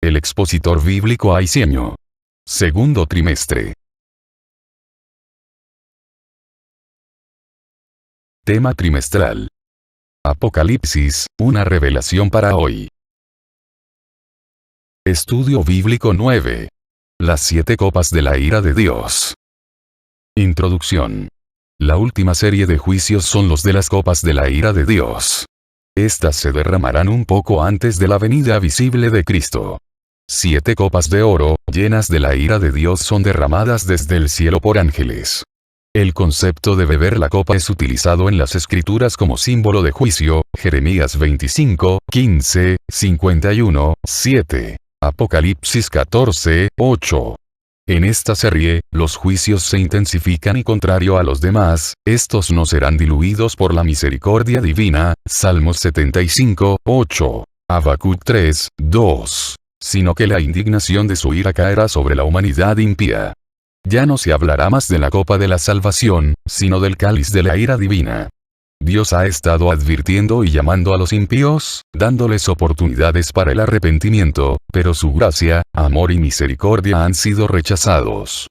el expositor bíblico aiseño. Segundo trimestre. Tema trimestral. Apocalipsis, una revelación para hoy. Estudio bíblico 9. Las 7 copas de la ira de Dios. Introducción. La última serie de juicios son los de las copas de la ira de Dios. Estas se derramarán un poco antes de la venida visible de Cristo. 7 copas de oro, llenas de la ira de Dios, son derramadas desde el cielo por ángeles. El concepto de beber la copa es utilizado en las Escrituras como símbolo de juicio, Jeremías 25, 15, 51, 7, Apocalipsis 14, 8. En esta serie, los juicios se intensifican y contrario a los demás, estos no serán diluidos por la misericordia divina, Salmos 75, 8, Habacuc 3, 2, sino que la indignación de su ira caerá sobre la humanidad impía. Ya no se hablará más de la copa de la salvación, sino del cáliz de la ira divina. Dios ha estado advirtiendo y llamando a los impíos, dándoles oportunidades para el arrepentimiento, pero su gracia, amor y misericordia han sido rechazados.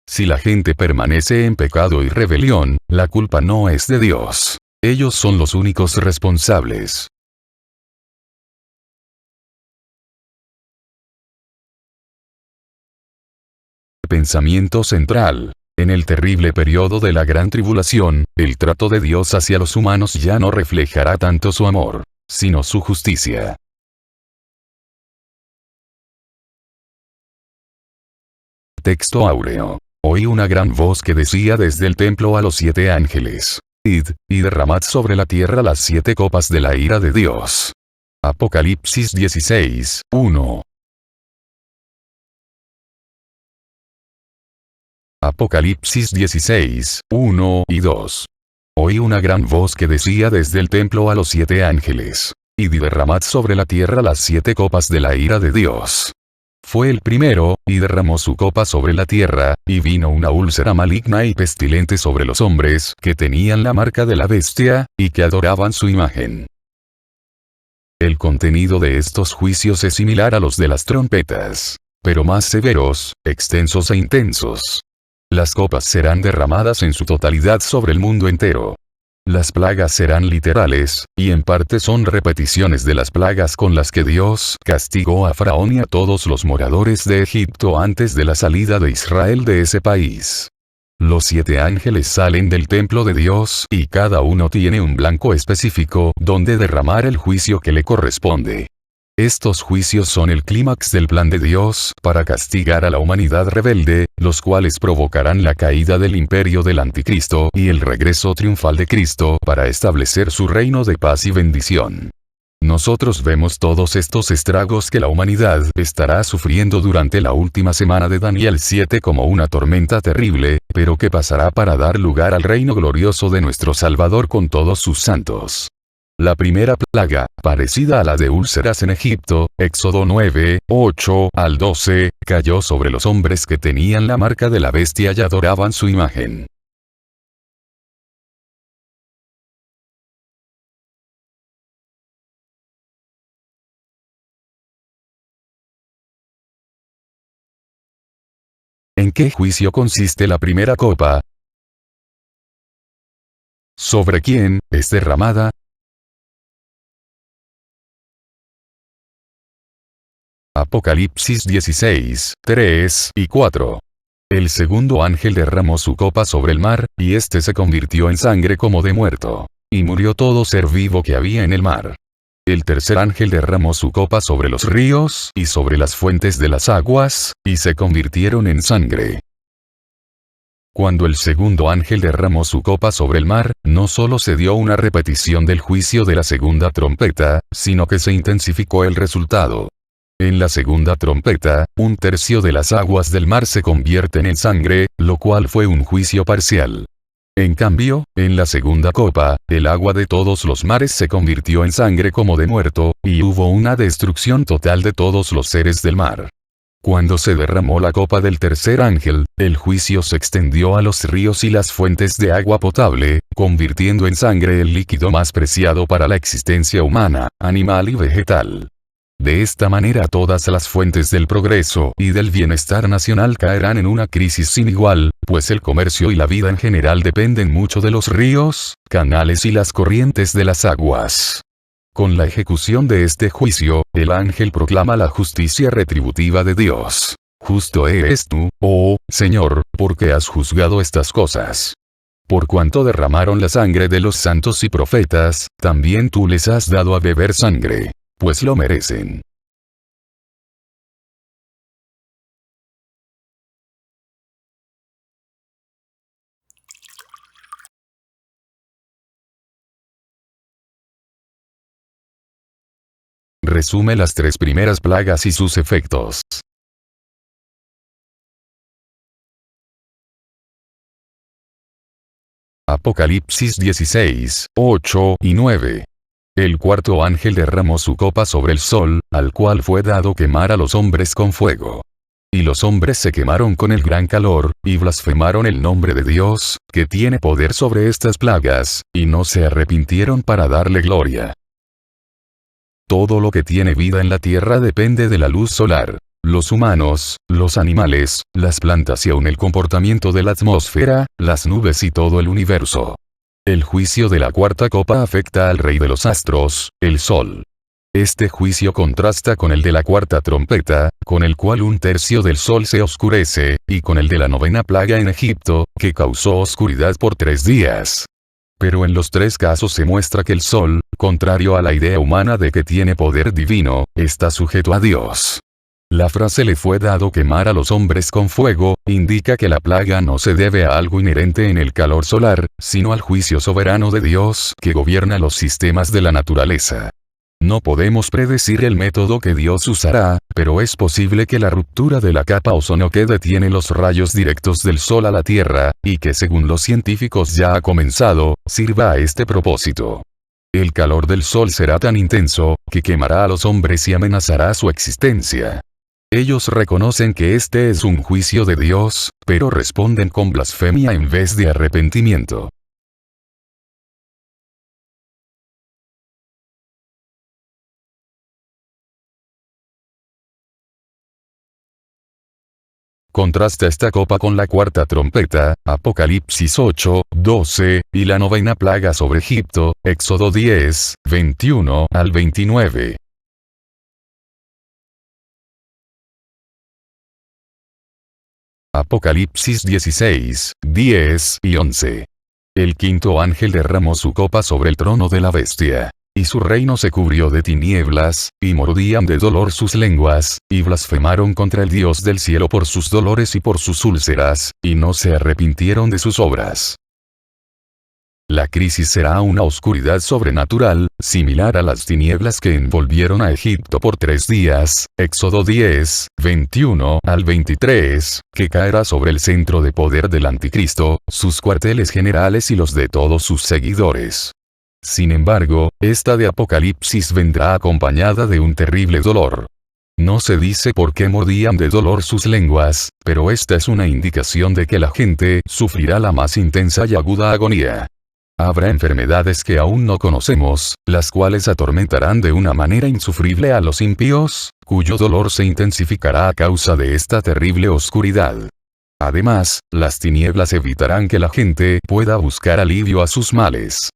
Si la gente permanece en pecado y rebelión, la culpa no es de Dios. Ellos son los únicos responsables. Pensamiento central. En el terrible periodo de la gran tribulación, el trato de Dios hacia los humanos ya no reflejará tanto su amor, sino su justicia. Texto áureo. Oí una gran voz que decía desde el templo a los 7 ángeles: Id, y derramad sobre la tierra las 7 copas de la ira de Dios. Apocalipsis 16, 1. Apocalipsis 16, 1 y 2. Oí una gran voz que decía desde el templo a los 7 ángeles: Id y derramad sobre la tierra las 7 copas de la ira de Dios. Fue el primero, y derramó su copa sobre la tierra, y vino una úlcera maligna y pestilente sobre los hombres que tenían la marca de la bestia, y que adoraban su imagen. El contenido de estos juicios es similar a los de las trompetas, pero más severos, extensos e intensos. Las copas serán derramadas en su totalidad sobre el mundo entero. Las plagas serán literales, y en parte son repeticiones de las plagas con las que Dios castigó a Faraón y a todos los moradores de Egipto antes de la salida de Israel de ese país. Los 7 ángeles salen del templo de Dios y cada uno tiene un blanco específico donde derramar el juicio que le corresponde. Estos juicios son el clímax del plan de Dios para castigar a la humanidad rebelde, los cuales provocarán la caída del imperio del anticristo y el regreso triunfal de Cristo para establecer su reino de paz y bendición. Nosotros vemos todos estos estragos que la humanidad estará sufriendo durante la última semana de Daniel 7 como una tormenta terrible, pero que pasará para dar lugar al reino glorioso de nuestro Salvador con todos sus santos. La primera plaga, parecida a la de úlceras en Egipto, Éxodo 9, 8 al 12, cayó sobre los hombres que tenían la marca de la bestia y adoraban su imagen. ¿En qué juicio consiste la primera copa? ¿Sobre quién es derramada? Apocalipsis 16, 3 y 4. El segundo ángel derramó su copa sobre el mar, y éste se convirtió en sangre como de muerto. Y murió todo ser vivo que había en el mar. El tercer ángel derramó su copa sobre los ríos y sobre las fuentes de las aguas, y se convirtieron en sangre. Cuando el segundo ángel derramó su copa sobre el mar, no solo se dio una repetición del juicio de la segunda trompeta, sino que se intensificó el resultado. En la segunda trompeta, 1/3 de las aguas del mar se convierten en sangre, lo cual fue un juicio parcial. En cambio, en la segunda copa, el agua de todos los mares se convirtió en sangre como de muerto, y hubo una destrucción total de todos los seres del mar. Cuando se derramó la copa del tercer ángel, el juicio se extendió a los ríos y las fuentes de agua potable, convirtiendo en sangre el líquido más preciado para la existencia humana, animal y vegetal. De esta manera todas las fuentes del progreso y del bienestar nacional caerán en una crisis sin igual, pues el comercio y la vida en general dependen mucho de los ríos, canales y las corrientes de las aguas. Con la ejecución de este juicio, el ángel proclama la justicia retributiva de Dios. Justo eres tú, oh Señor, porque has juzgado estas cosas. Por cuanto derramaron la sangre de los santos y profetas, también tú les has dado a beber sangre, pues lo merecen. Resume las tres primeras plagas y sus efectos. Apocalipsis 16, 8 y 9. El cuarto ángel derramó su copa sobre el sol, al cual fue dado quemar a los hombres con fuego. Y los hombres se quemaron con el gran calor, y blasfemaron el nombre de Dios, que tiene poder sobre estas plagas, y no se arrepintieron para darle gloria. Todo lo que tiene vida en la tierra depende de la luz solar. Los humanos, los animales, las plantas y aun el comportamiento de la atmósfera, las nubes y todo el universo. El juicio de la cuarta copa afecta al rey de los astros, el sol. Este juicio contrasta con el de la cuarta trompeta, con el cual un tercio del sol se oscurece, y con el de la novena plaga en Egipto, que causó oscuridad por 3 días. Pero en los tres casos se muestra que el sol, contrario a la idea humana de que tiene poder divino, está sujeto a Dios. La frase le fue dado quemar a los hombres con fuego, indica que la plaga no se debe a algo inherente en el calor solar, sino al juicio soberano de Dios que gobierna los sistemas de la naturaleza. No podemos predecir el método que Dios usará, pero es posible que la ruptura de la capa ozono que detiene los rayos directos del sol a la Tierra, y que según los científicos ya ha comenzado, sirva a este propósito. El calor del sol será tan intenso, que quemará a los hombres y amenazará su existencia. Ellos reconocen que este es un juicio de Dios, pero responden con blasfemia en vez de arrepentimiento. Contrasta esta copa con la cuarta trompeta, Apocalipsis 8, 12, y la novena plaga sobre Egipto, Éxodo 10, 21 al 29. Apocalipsis 16, 10 y 11. El quinto ángel derramó su copa sobre el trono de la bestia. Y su reino se cubrió de tinieblas, y mordían de dolor sus lenguas, y blasfemaron contra el Dios del cielo por sus dolores y por sus úlceras, y no se arrepintieron de sus obras. La crisis será una oscuridad sobrenatural, similar a las tinieblas que envolvieron a Egipto por 3 días, Éxodo 10, 21 al 23, que caerá sobre el centro de poder del anticristo, sus cuarteles generales y los de todos sus seguidores. Sin embargo, esta de Apocalipsis vendrá acompañada de un terrible dolor. No se dice por qué mordían de dolor sus lenguas, pero esta es una indicación de que la gente sufrirá la más intensa y aguda agonía. Habrá enfermedades que aún no conocemos, las cuales atormentarán de una manera insufrible a los impíos, cuyo dolor se intensificará a causa de esta terrible oscuridad. Además, las tinieblas evitarán que la gente pueda buscar alivio a sus males.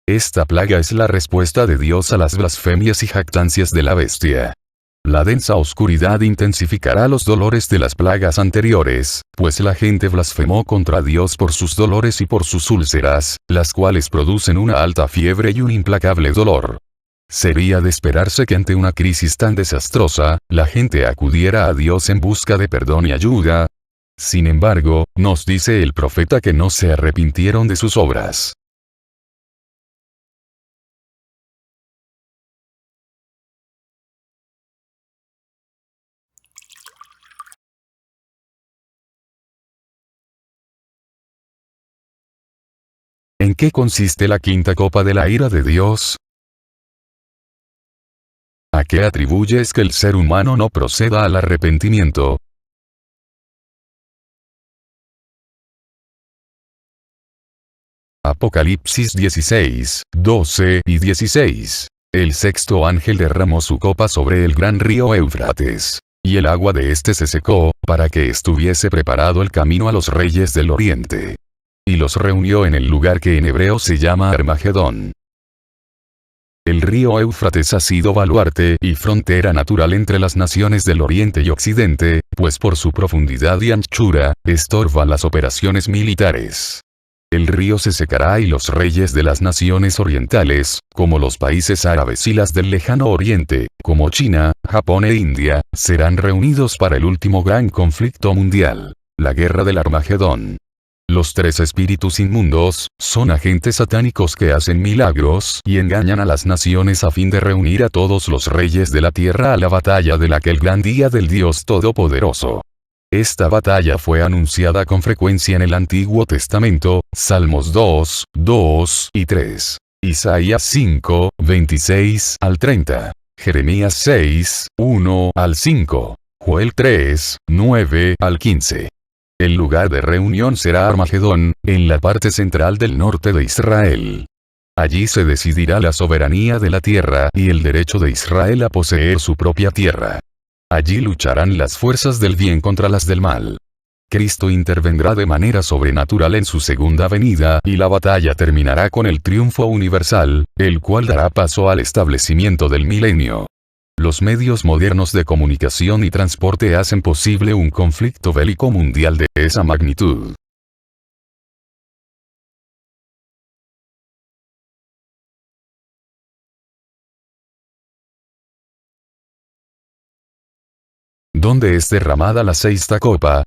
Esta plaga es la respuesta de Dios a las blasfemias y jactancias de la bestia. La densa oscuridad intensificará los dolores de las plagas anteriores, pues la gente blasfemó contra Dios por sus dolores y por sus úlceras, las cuales producen una alta fiebre y un implacable dolor. Sería de esperarse que ante una crisis tan desastrosa, la gente acudiera a Dios en busca de perdón y ayuda. Sin embargo, nos dice el profeta que no se arrepintieron de sus obras. ¿En qué consiste la quinta copa de la ira de Dios? ¿A qué atribuyes que el ser humano no proceda al arrepentimiento? Apocalipsis 16, 12 y 16. El sexto ángel derramó su copa sobre el gran río Éufrates. Y el agua de éste se secó, para que estuviese preparado el camino a los reyes del oriente. Y los reunió en el lugar que en hebreo se llama Armagedón. El río Éufrates ha sido baluarte y frontera natural entre las naciones del oriente y occidente, pues por su profundidad y anchura, estorba las operaciones militares. El río se secará y los reyes de las naciones orientales, como los países árabes y las del lejano oriente, como China, Japón e India, serán reunidos para el último gran conflicto mundial, la guerra del Armagedón. Los tres espíritus inmundos, son agentes satánicos que hacen milagros y engañan a las naciones a fin de reunir a todos los reyes de la tierra a la batalla de aquel gran día del Dios Todopoderoso. Esta batalla fue anunciada con frecuencia en el Antiguo Testamento, Salmos 2, 2 y 3. Isaías 5, 26 al 30. Jeremías 6, 1 al 5. Joel 3, 9 al 15. El lugar de reunión será Armagedón, en la parte central del norte de Israel. Allí se decidirá la soberanía de la tierra y el derecho de Israel a poseer su propia tierra. Allí lucharán las fuerzas del bien contra las del mal. Cristo intervendrá de manera sobrenatural en su segunda venida y la batalla terminará con el triunfo universal, el cual dará paso al establecimiento del milenio. Los medios modernos de comunicación y transporte hacen posible un conflicto bélico mundial de esa magnitud. ¿Dónde es derramada la sexta copa?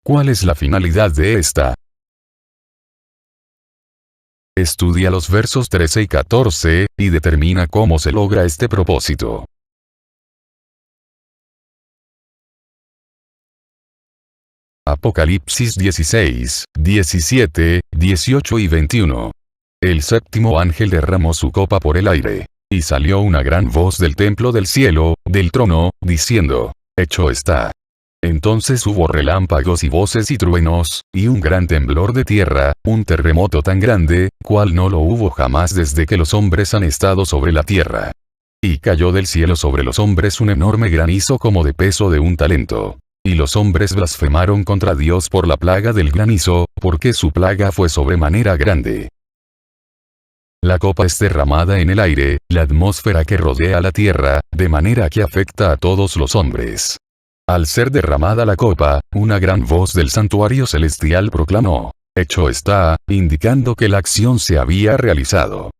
¿Cuál es la finalidad de esta? Estudia los versos 13 y 14, y determina cómo se logra este propósito. Apocalipsis 16, 17, 18 y 21. El séptimo ángel derramó su copa por el aire. Y salió una gran voz del templo del cielo, del trono, diciendo: Hecho está. Entonces hubo relámpagos y voces y truenos, y un gran temblor de tierra, un terremoto tan grande, cual no lo hubo jamás desde que los hombres han estado sobre la tierra. Y cayó del cielo sobre los hombres un enorme granizo como de peso de un talento. Y los hombres blasfemaron contra Dios por la plaga del granizo, porque su plaga fue sobremanera grande. La copa es derramada en el aire, la atmósfera que rodea la tierra, de manera que afecta a todos los hombres. Al ser derramada la copa, una gran voz del santuario celestial proclamó: Hecho está, indicando que la acción se había realizado.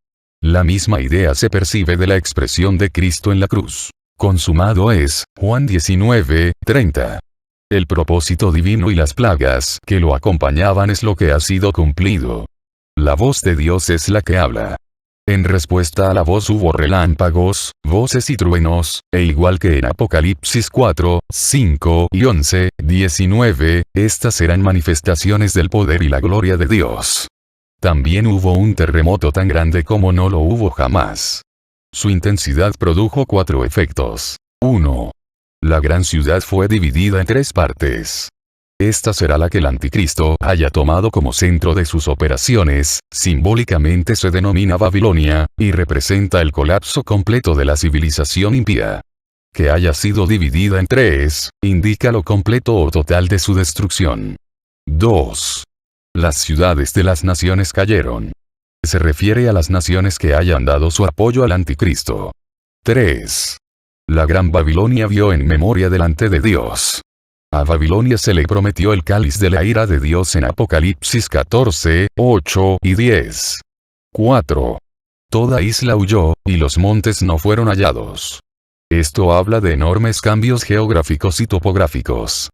La misma idea se percibe de la expresión de Cristo en la cruz. Consumado es, Juan 19, 30. El propósito divino y las plagas que lo acompañaban es lo que ha sido cumplido. La voz de Dios es la que habla. En respuesta a la voz hubo relámpagos, voces y truenos, e igual que en Apocalipsis 4, 5 y 11, 19, estas eran manifestaciones del poder y la gloria de Dios. También hubo un terremoto tan grande como no lo hubo jamás. Su intensidad produjo 4 efectos. 1. La gran ciudad fue dividida en 3 partes. Esta será la que el anticristo haya tomado como centro de sus operaciones, simbólicamente se denomina Babilonia, y representa el colapso completo de la civilización impía. Que haya sido dividida en 3, indica lo completo o total de su destrucción. 2. Las ciudades de las naciones cayeron. Se refiere a las naciones que hayan dado su apoyo al anticristo. 3. La gran Babilonia vio en memoria delante de Dios. A Babilonia se le prometió el cáliz de la ira de Dios en Apocalipsis 14, 8 y 10. 4. Toda isla huyó, y los montes no fueron hallados. Esto habla de enormes cambios geográficos y topográficos.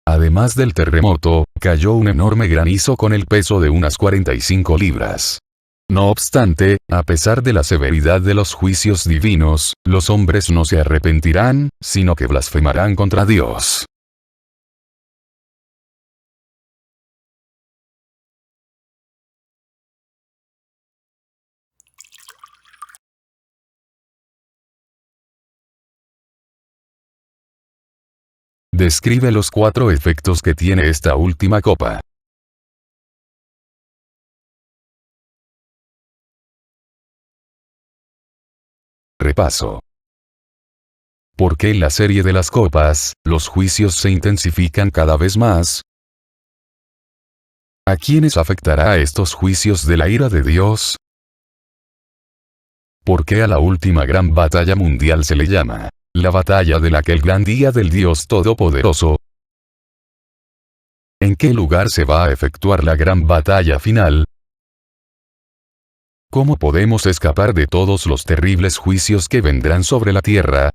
Además del terremoto, cayó un enorme granizo con el peso de unas 45 libras. No obstante, a pesar de la severidad de los juicios divinos, los hombres no se arrepentirán, sino que blasfemarán contra Dios. Describe los 4 efectos que tiene esta última copa. repaso. ¿Por qué en la serie de las copas, los juicios se intensifican cada vez más? ¿A quiénes afectará estos juicios de la ira de Dios? ¿Por qué a la última gran batalla mundial se le llama la batalla de aquel gran día del Dios Todopoderoso? ¿En qué lugar se va a efectuar la gran batalla final? ¿Cómo podemos escapar de todos los terribles juicios que vendrán sobre la tierra?